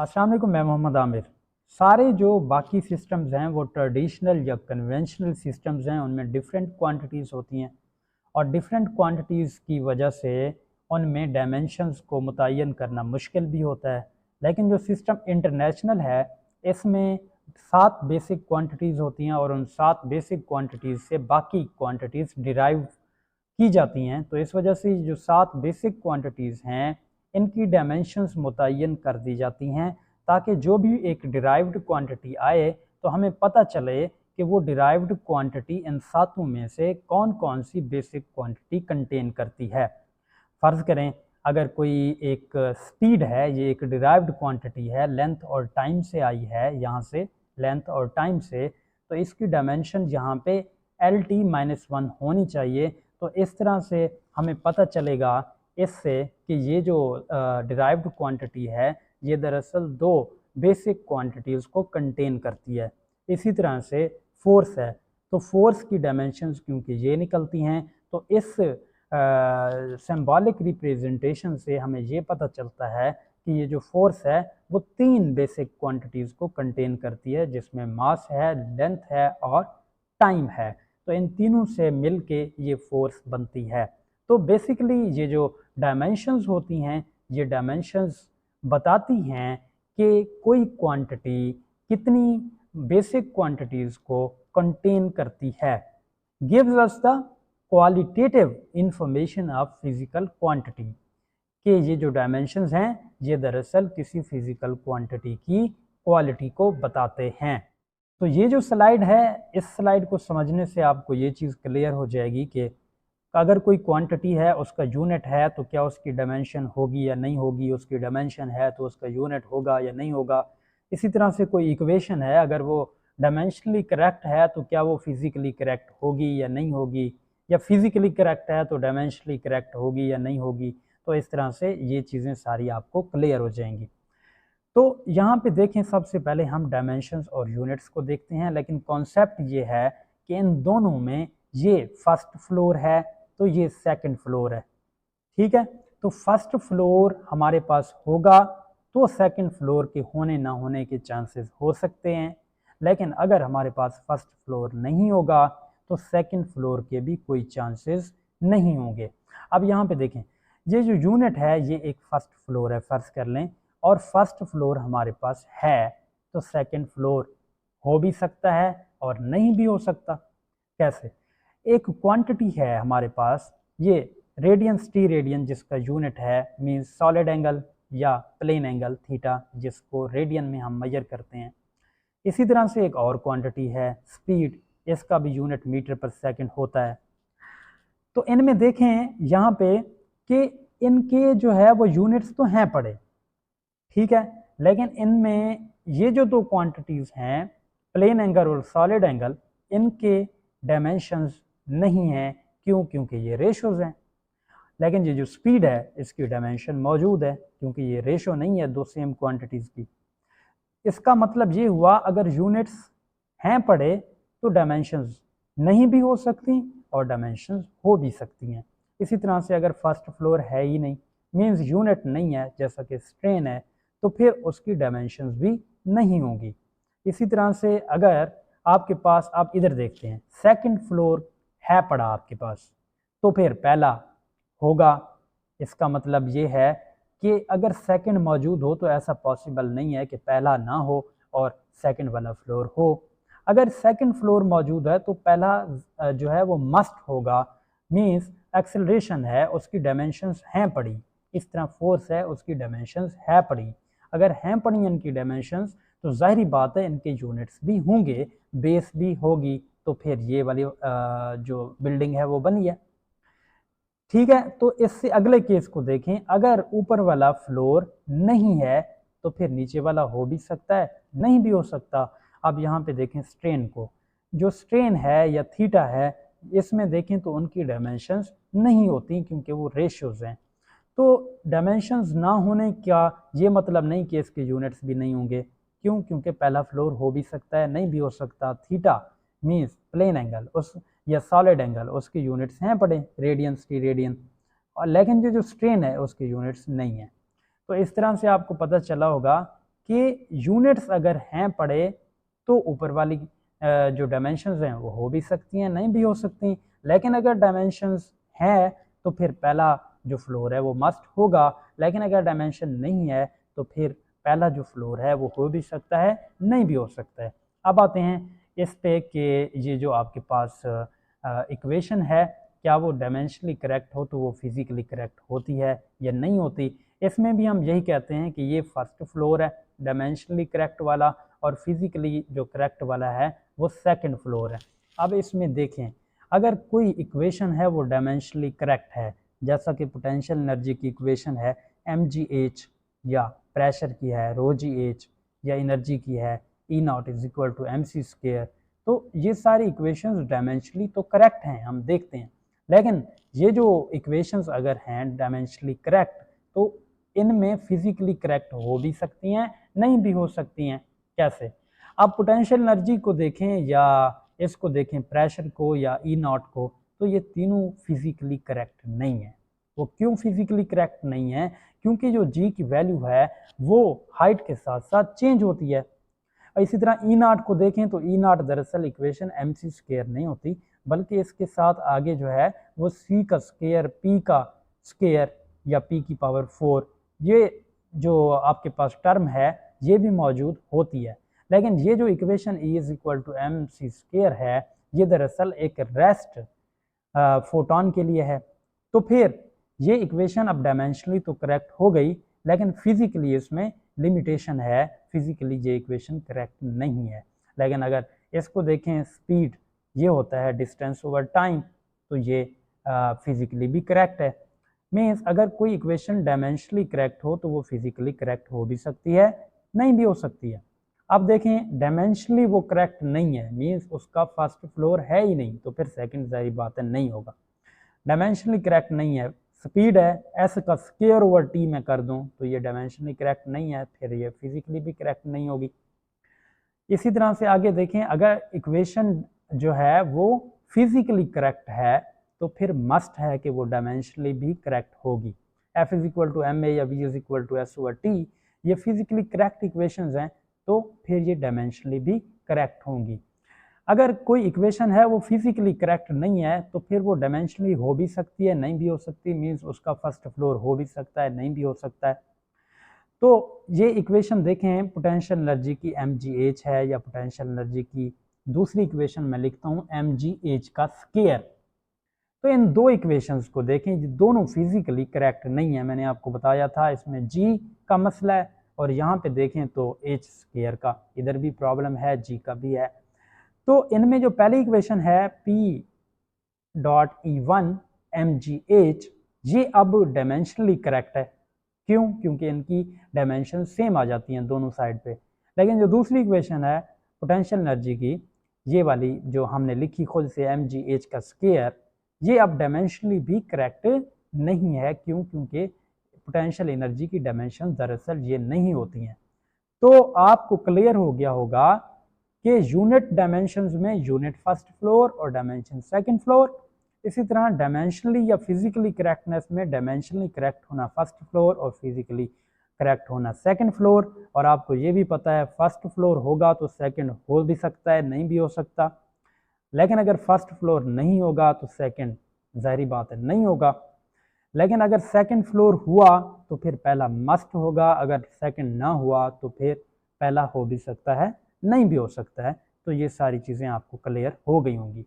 अस्सलाम वालेकुम, मैं मोहम्मद आमिर। सारे जो बाकी सिस्टम्स हैं वो ट्रेडिशनल या कन्वेंशनल सिस्टम्स हैं, उनमें डिफरेंट क्वांटिटीज़ होती हैं और डिफरेंट क्वांटिटीज़ की वजह से उनमें डायमेंशंस को मुतय्यन करना मुश्किल भी होता है। लेकिन जो सिस्टम इंटरनेशनल है इसमें 7 बेसिक क्वांटिटीज़ होती हैं और उन 7 बेसिक क्वांटिटीज़ से बाकी क्वांटिटीज़ डिराइव की जाती हैं। तो इस वजह से जो 7 बेसिक क्वांटिटीज़ हैं इनकी डायमेंशंस मुतय्यन कर दी जाती हैं ताकि जो भी एक डिराइव्ड क्वांटिटी आए तो हमें पता चले कि वो डिराइव्ड क्वांटिटी इन 7 में से कौन कौन सी बेसिक क्वांटिटी कंटेन करती है। फ़र्ज़ करें अगर कोई एक स्पीड है, ये एक डिराइव्ड क्वांटिटी है, लेंथ और टाइम से आई है, यहाँ से लेंथ और टाइम से, तो इसकी डायमेंशन यहाँ पे LT-1 होनी चाहिए। तो इस तरह से हमें पता चलेगा इससे कि ये जो डिराइव्ड क्वांटिटी है ये दरअसल 2 बेसिक क्वांटिटीज़ को कंटेन करती है। इसी तरह से फोर्स है, तो फोर्स की डायमेंशंस क्योंकि ये निकलती हैं, तो इस सिंबॉलिक रिप्रेजेंटेशन से हमें ये पता चलता है कि ये जो फोर्स है वो 3 बेसिक क्वांटिटीज़ को कंटेन करती है, जिसमें मास है, लेंथ है और टाइम है। तो इन तीनों से मिल के ये फोर्स बनती है। तो बेसिकली ये जो डायमेंशंस होती हैं ये डायमेंशंस बताती हैं कि कोई क्वांटिटी कितनी बेसिक क्वांटिटीज़ को कंटेन करती है। Gives us the qualitative information of physical quantity, कि ये जो डायमेंशंस हैं ये दरअसल किसी फिज़िकल क्वांटिटी की क्वालिटी को बताते हैं। तो ये जो स्लाइड है, इस स्लाइड को समझने से आपको ये चीज़ क्लियर हो जाएगी कि अगर कोई क्वांटिटी है उसका यूनिट है तो क्या उसकी डायमेंशन होगी या नहीं होगी, उसकी डायमेंशन है तो उसका यूनिट होगा या नहीं होगा। इसी तरह से कोई इक्वेशन है, अगर वो डायमेंशनली करेक्ट है तो क्या वो फिज़िकली करेक्ट होगी या नहीं होगी, या फिज़िकली करेक्ट है तो डायमेंशनली करेक्ट होगी या नहीं होगी। तो इस तरह से ये चीज़ें सारी आपको क्लियर हो जाएंगी। तो यहाँ पे देखें, सबसे पहले हम डायमेंशंस और यूनिट्स को देखते हैं, लेकिन कॉन्सेप्ट ये है कि इन दोनों में ये फर्स्ट फ्लोर है तो ये सेकंड फ्लोर है, ठीक है। तो फर्स्ट फ्लोर हमारे पास होगा तो सेकंड फ्लोर के होने ना होने के चांसेस हो सकते हैं, लेकिन अगर हमारे पास फर्स्ट फ्लोर नहीं होगा तो सेकंड फ्लोर के भी कोई चांसेस नहीं होंगे। अब यहाँ पे देखें, ये जो यूनिट है ये एक फर्स्ट फ्लोर है, फ़र्ज़ कर लें, और फर्स्ट फ्लोर हमारे पास है तो सेकंड फ्लोर हो भी सकता है और नहीं भी हो सकता। कैसे? एक क्वांटिटी है हमारे पास, ये रेडियंस टी रेडियन जिसका यूनिट है मींस सॉलिड एंगल या प्लेन एंगल थीटा, जिसको रेडियन में हम मेजर करते हैं। इसी तरह से एक और क्वांटिटी है स्पीड, इसका भी यूनिट मीटर पर सेकंड होता है। तो इनमें देखें यहाँ पे कि इनके जो है वो यूनिट्स तो हैं पड़े, ठीक है, लेकिन इनमें ये जो 2 क्वांटिटीज़ हैं प्लेन एंगल और सॉलिड एंगल, इनके डायमेंशंस नहीं हैं। क्यों? क्योंकि ये रेशोज़ हैं। लेकिन ये जो स्पीड है इसकी डायमेंशन मौजूद है क्योंकि ये रेशो नहीं है 2 सेम क्वांटिटीज़ की। इसका मतलब ये हुआ अगर यूनिट्स हैं पड़े तो डायमेंशंस नहीं भी हो सकती और डायमेंशंस हो भी सकती हैं। इसी तरह से अगर फर्स्ट फ्लोर है ही नहीं, मींस यूनिट नहीं है, जैसा कि स्ट्रेन है, तो फिर उसकी डायमेंशंस भी नहीं होंगी। इसी तरह से अगर आपके पास, आप इधर देखते हैं, सेकंड फ्लोर है पड़ा आपके पास, तो फिर पहला होगा। इसका मतलब ये है कि अगर सेकंड मौजूद हो तो ऐसा पॉसिबल नहीं है कि पहला ना हो और सेकंड वाला फ्लोर हो। अगर सेकंड फ्लोर मौजूद है तो पहला जो है वो मस्ट होगा, मींस एक्सेलरेशन है उसकी डायमेंशंस हैं पड़ी, इस तरह फोर्स है उसकी डायमेंशंस है पड़ी। अगर हैं पड़ी इनकी डायमेंशंस तो जाहिर बात है इनके यूनिट्स भी होंगे, बेस भी होगी, तो फिर ये वाली जो बिल्डिंग है वो बनी है, ठीक है। तो इससे अगले केस को देखें, अगर ऊपर वाला फ्लोर नहीं है तो फिर नीचे वाला हो भी सकता है, नहीं भी हो सकता। अब यहाँ पे देखें स्ट्रेन को, जो स्ट्रेन है या थीटा है, इसमें देखें तो उनकी डायमेंशंस नहीं होती क्योंकि वो रेशियोज हैं। तो डायमेंशंस ना होने का ये मतलब नहीं कि इसके यूनिट्स भी नहीं होंगे। क्यों? क्योंकि पहला फ्लोर हो भी सकता है, नहीं भी हो सकता। थीटा मीन्स प्लेन एंगल उस या सॉलिड एंगल, उसके यूनिट्स हैं पड़े रेडियंस टी रेडियन, और लेकिन जो स्ट्रेन है उसके यूनिट्स नहीं हैं। तो इस तरह से आपको पता चला होगा कि यूनिट्स अगर हैं पड़े तो ऊपर वाली जो डायमेंशंस हैं वो हो भी सकती हैं, नहीं भी हो सकती, लेकिन अगर डायमेंशंस हैं तो फिर पहला जो फ्लोर है वो मस्ट होगा, लेकिन अगर डायमेंशन नहीं है तो फिर पहला जो फ्लोर है वो हो भी सकता है, नहीं भी हो सकता है। अब आते हैं इस पे कि ये जो आपके पास इक्वेशन है क्या वो डायमेंशनली करेक्ट हो तो वो फिज़िकली करेक्ट होती है या नहीं होती। इसमें भी हम यही कहते हैं कि ये फर्स्ट फ्लोर है डायमेंशनली करेक्ट वाला, और फिज़िकली जो करेक्ट वाला है वो सेकंड फ्लोर है। अब इसमें देखें, अगर कोई इक्वेशन है वो डायमेंशनली करेक्ट है, जैसा कि पोटेंशियल एनर्जी की इक्वेशन है mgh, या प्रेशर की है ρgh, या एनर्जी की है E0 is equal to mc², तो ये सारी इक्वेशंस डायमेंशनली तो करेक्ट हैं, हम देखते हैं। लेकिन ये जो इक्वेशंस अगर हैं डायमेंशनली करेक्ट तो इनमें फिजिकली करेक्ट हो भी सकती हैं, नहीं भी हो सकती हैं। कैसे? आप पोटेंशियल एनर्जी को देखें या इसको देखें, प्रेशर को या E0 को, तो ये तीनों फिजिकली करेक्ट नहीं है। वो क्यों फिजिकली करेक्ट नहीं है? क्योंकि जो जी की वैल्यू है वो हाइट के साथ साथ चेंज होती है। इसी तरह E0 को देखें तो E0 दरअसल इक्वेशन mc² नहीं होती, बल्कि इसके साथ आगे जो है वो c का स्क्वायर, p का स्क्वायर या p की पावर 4, ये जो आपके पास टर्म है ये भी मौजूद होती है। लेकिन ये जो equation E is equal to mc² है ये दरअसल एक रेस्ट फोटोन के लिए है। तो फिर ये इक्वेशन अब डायमेंशनली तो करेक्ट हो गई, लेकिन फिजिकली इसमें लिमिटेशन है, फिजिकली ये इक्वेशन करेक्ट नहीं है। लेकिन अगर इसको देखें, स्पीड ये होता है डिस्टेंस ओवर टाइम, तो ये फिजिकली भी करेक्ट है। मीन्स अगर कोई इक्वेशन डायमेंशनली करेक्ट हो तो वो फिजिकली करेक्ट हो भी सकती है, नहीं भी हो सकती है। अब देखें डायमेंशनली वो करेक्ट नहीं है, मीन्स उसका फर्स्ट फ्लोर है ही नहीं, तो फिर सेकंड जाहिर बात है नहीं होगा। डायमेंशनली करेक्ट नहीं है, स्पीड है एस का स्क्वायर ओवर टी में कर दूं तो ये डायमेंशनली करेक्ट नहीं है, फिर ये फिजिकली भी करेक्ट नहीं होगी। इसी तरह से आगे देखें, अगर इक्वेशन जो है वो फिजिकली करेक्ट है तो फिर मस्ट है कि वो डायमेंशनली भी करेक्ट होगी। F is equal to M A या V is equal to S over T, ये फिजिकली करेक्ट इक्वेशंस हैं, तो फिर ये डायमेंशनली भी करेक्ट होंगी। अगर कोई इक्वेशन है वो फिजिकली करेक्ट नहीं है तो फिर वो डायमेंशनली हो भी सकती है, नहीं भी हो सकती, मीन्स उसका फर्स्ट फ्लोर हो भी सकता है, नहीं भी हो सकता है। तो ये इक्वेशन देखें, पोटेंशियल एनर्जी की mgh है, या पोटेंशियल एनर्जी की दूसरी इक्वेशन मैं लिखता हूँ mgh का स्क्वायर। तो इन दो इक्वेशंस को देखें, ये दोनों फिजिकली करेक्ट नहीं है, मैंने आपको बताया था इसमें g का मसला है, और यहाँ पे देखें तो h स्क्वायर का, इधर भी प्रॉब्लम है, g का भी है। तो इनमें जो पहली इक्वेशन है P.E1 mgh, ये अब डायमेंशनली करेक्ट है। क्यों? क्योंकि इनकी डायमेंशन सेम आ जाती हैं दोनों साइड पे। लेकिन जो दूसरी इक्वेशन है पोटेंशियल एनर्जी की, ये वाली जो हमने लिखी खुद से mgh का स्क्वायर, ये अब डायमेंशनली भी करेक्ट नहीं है। क्यों? क्योंकि पोटेंशियल एनर्जी की डायमेंशन दरअसल ये नहीं होती हैं। तो आपको क्लियर हो गया होगा कि यूनिट डायमेंशंस में यूनिट फर्स्ट फ्लोर और डायमेंशन सेकंड फ्लोर, इसी तरह डायमेंशनली या फिजिकली करेक्टनेस में डायमेंशनली करेक्ट होना फर्स्ट फ्लोर और फिजिकली करेक्ट होना सेकंड फ्लोर। और आपको ये भी पता है फर्स्ट फ्लोर होगा तो सेकंड हो भी सकता है, नहीं भी हो सकता। लेकिन अगर फर्स्ट फ्लोर नहीं होगा तो सेकंड जाहिर बात है नहीं होगा। लेकिन अगर सेकंड फ्लोर हुआ तो फिर पहला मस्ट होगा, अगर सेकंड ना हुआ तो फिर पहला हो भी सकता है, नहीं भी हो सकता है। तो ये सारी चीज़ें आपको क्लियर हो गई होंगी।